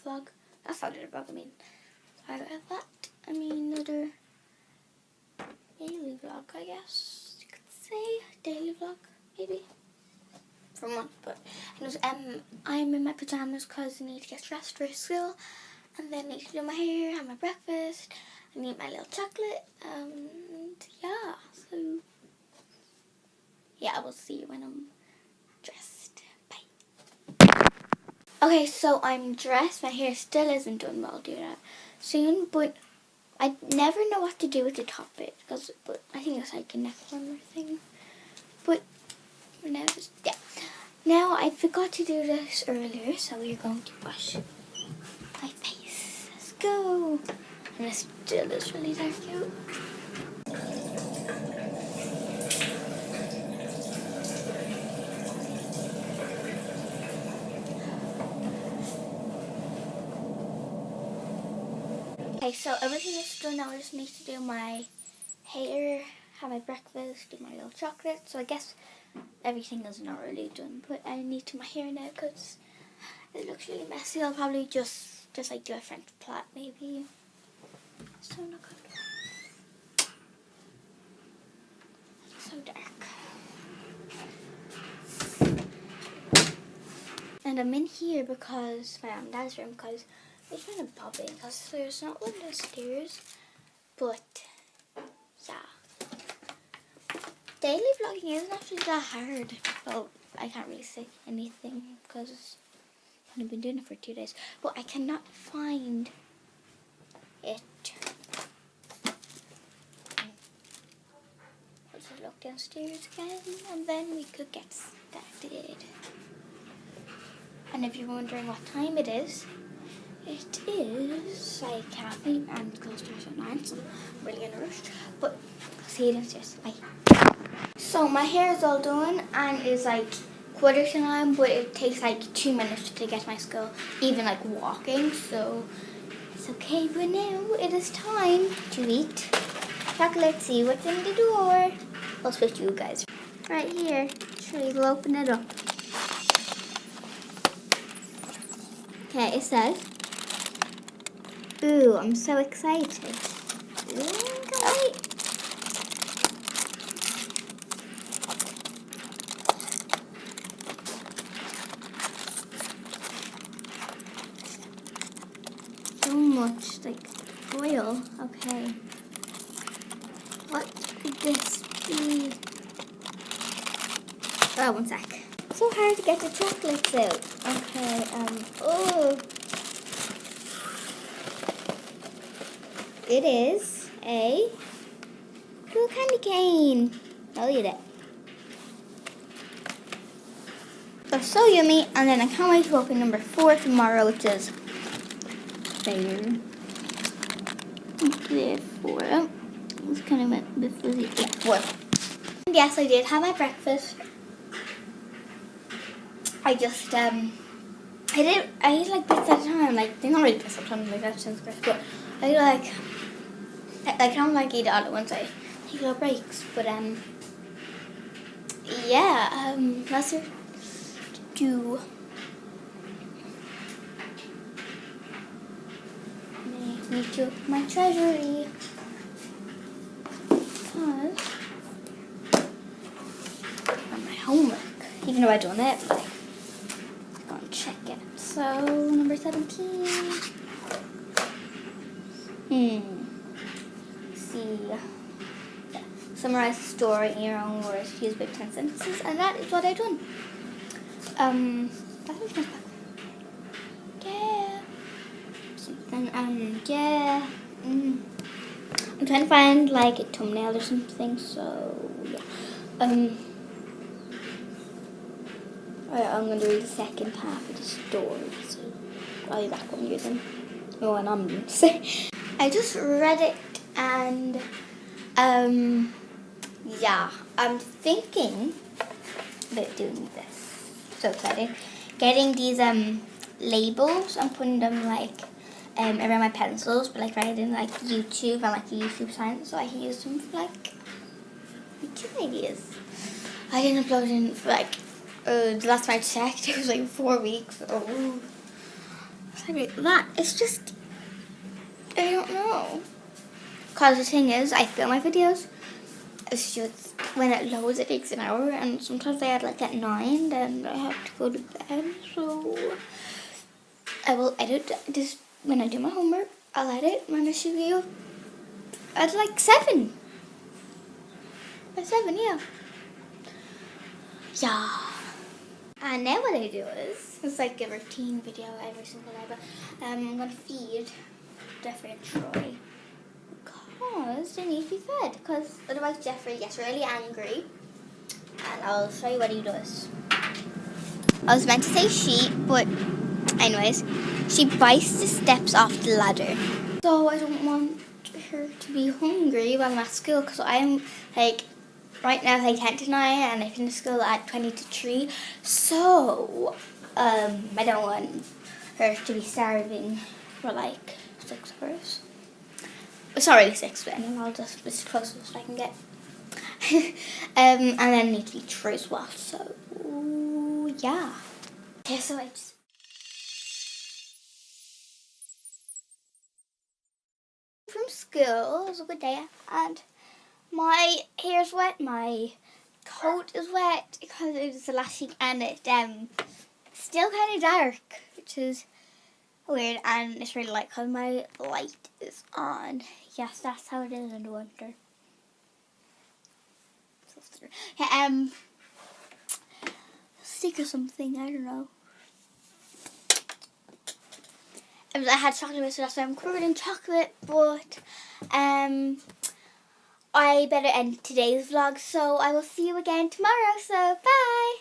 vlog. That's not a vlog, I mean. Sorry about that. I mean, another daily vlog, I guess you could say. Daily vlog, maybe. For a month, but anyways, I'm in my pajamas because I need to get dressed for school. And then I need to do my hair, have my breakfast, and eat my little chocolate. And yeah, so yeah, I will see you when I'm dressed. Bye. Okay, so I'm dressed. My hair still isn't done, but I'll do that soon. But I never know what to do with the top bit, but I think it's like a neck warmer thing. But now, yeah. Now I forgot to do this earlier, so we're going to wash my face. Let's go. And it still is really dark out. Okay, so everything is done now. I just need to do my hair, have my breakfast, do my little chocolate. So I guess everything is not really done, but I need to do my hair now because it looks really messy. I'll probably just like do a French plait maybe. So not good. It's so dark. And I'm in here because my mom and dad's room because it's kind of bobbing because there's not one of the stairs. But yeah, daily vlogging isn't actually that hard. Well, I can't really say anything because I've only been doing it for 2 days. But I cannot find it. Let's just look downstairs again, and then we could get started. And if you're wondering what time it is like half-8 and school starts at 9, so I'm really in a rush. But I'll see you downstairs. Bye. So my hair is all done and it's like 9:15, but it takes like 2 minutes to get to my school, even like walking, so it's okay. But now it is time to eat chocolate. See what's in the door. I'll switch you guys. Right here. Sure, we'll open it up. Okay, it says, ooh, I'm so excited. Can't wait. So much, like, oil. Okay. What could this be? Oh, one sec. So hard to get the chocolates out. Okay, oh. It is a cool candy cane. I'll eat it. They're so yummy, and then I can't wait to open number 4 tomorrow, which is there. Okay, 4. Oh, it's kind of a bit fuzzy. Yeah, 4. And yes, I did have my breakfast. I just, I eat like bits at a time, like, they're not really bits at a time, like that sounds gross, but I don't like eat it all at once, I take little breaks, but, yeah, let's do, I need to open my treasury, because, on my homework, even though I've done it, but check it. So, number 17. See. Yeah. Summarize the story in your own words. Use big 10 sentences. And that is what I've done. That's what back. Yeah. Something, yeah. I'm trying to find, like, a thumbnail or something, so, yeah. I'm going to read the second half of the story, so I'll be back when you're done. Oh, and I'm going to say. I just read it, and, yeah, I'm thinking about doing this. So excited. Getting these, labels and putting them, like, around my pencils, but, like, writing, like, YouTube and, like, a YouTube sign, so I can use them for, like, YouTube ideas. I didn't upload in for, like, the last time I checked, it was like 4 weeks. Oh, That is just, I don't know. Because the thing is, I film my videos. It's just when it loads, it takes an hour, and sometimes I had like at 9, then I have to go to bed. So I will edit this when I do my homework. I'll edit when I shoot you at like 7. At 7, yeah. Yeah. And now what I do is, it's like a routine video every single day, but I'm going to feed Jeffrey and Troy. Because they need to be fed. Because otherwise Jeffrey gets really angry. And I'll show you what he does. I was meant to say she, but anyways, she bites the steps off the ladder. So I don't want her to be hungry while I'm at school, because I'm like, right now it's like 10 to 9 and I finish school at 20 to 3. So I don't want her to be starving for like 6 hours. Sorry, 6, but anyway, I'll just be as close as I can get. And then I need to eat Troy as well, so yeah. Okay, so I just... From school, it was a good day, and my hair's wet, my coat is wet because it was the last week, and it's still kind of dark, which is weird, and it's really light because my light is on. Yes, that's how it is in the winter. Okay, stick or something, I don't know. I had chocolate, so that's why I'm covered in chocolate, but I better end today's vlog, so I will see you again tomorrow, so bye!